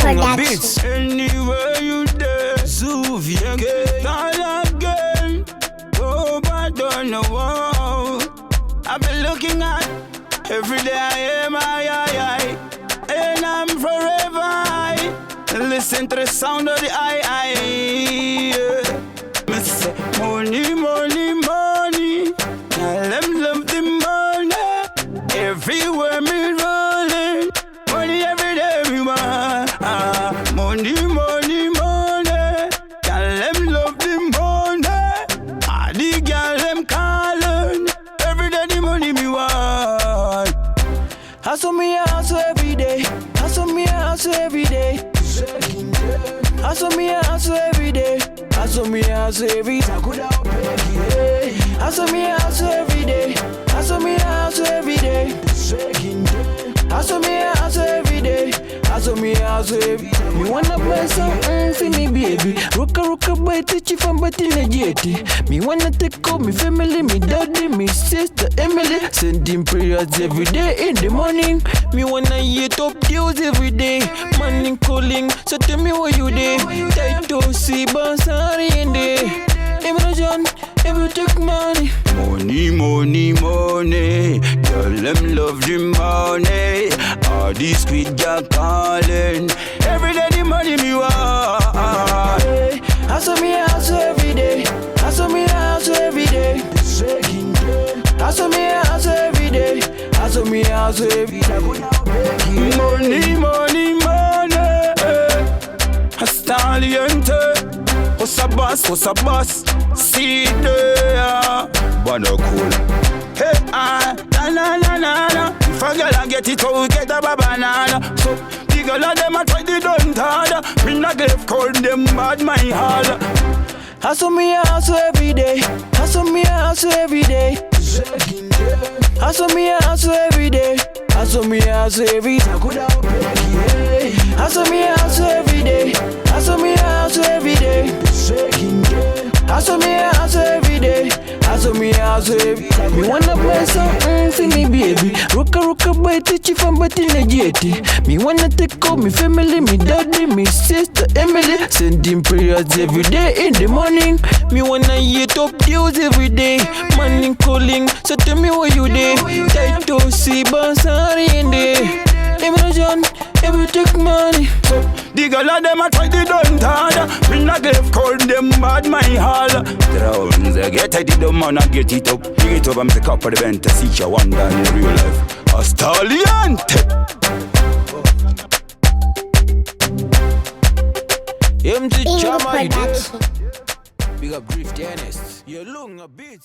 Production. Anywhere you there, Zoovie again, all again. Oh, I don't know what I've been looking at. Every day I am I, and I'm forever I. Listen to the sound of the I. Yeah. Me say money, money, money. Now them love the money. Everywhere me rolling, money every day we want. Money, money, money. Girl them love the money. All the girl them calling. Every day the money me want. Hustle me hustle every day. Hustle me hustle every day. Hustle me hustle every day. Hustle me hustle every day. Hustle me hustle every day. Hustle me hustle every day. Hustle me hustle every day. Hustle me hustle every day. Me wanna buy something for me baby. Roka boy teach you from but in the jetty. Me wanna take out me family, me daddy, me sister Emily. Sending prayers every day in the morning. Me wanna eat up deals every day. Morning calling, so tell me what you do. Tight to see Bansari in there. Every John, every take money. Money, money, money. Girl, them love the money. All these sweet girl calling. Every day the money me want. Hustle me hustle every day. Hustle me hustle every day. Hustle me hustle every day. Hustle me hustle every day. Money, money, money. A stallion. What's a bus? See it there. But no cool. Hey, na. If a girl a get it out, get a banana. So, the girl a them a try the don't harder. Me not give cold, them bad my heart. Hustle me hustle every day. Hustle me hustle every day. Hustle me hustle every day. Hustle me hustle every day. Hustle me hustle every day. Hustle me hustle every day. Hustle me hustle every day. Hustle me hustle every day. Me wanna buy something for me baby. Roka boy teach you from but in the jetty. Me wanna take out me family, me daddy, me sister Emily. Sending prayers every day in the morning. Me wanna eat up deals every day. Morning calling, so tell me what you do. Tight to see Bansari in there. Every John, every take money. The girl of them a try the don't harder. Me not give cold, them bad my hall. TUNZ, get it, the man and get it up. Pick it up and pick up for the event to see your wonder in real life. A stallion. Empty chama, you did. Big up Drift Ernest. You long a bit.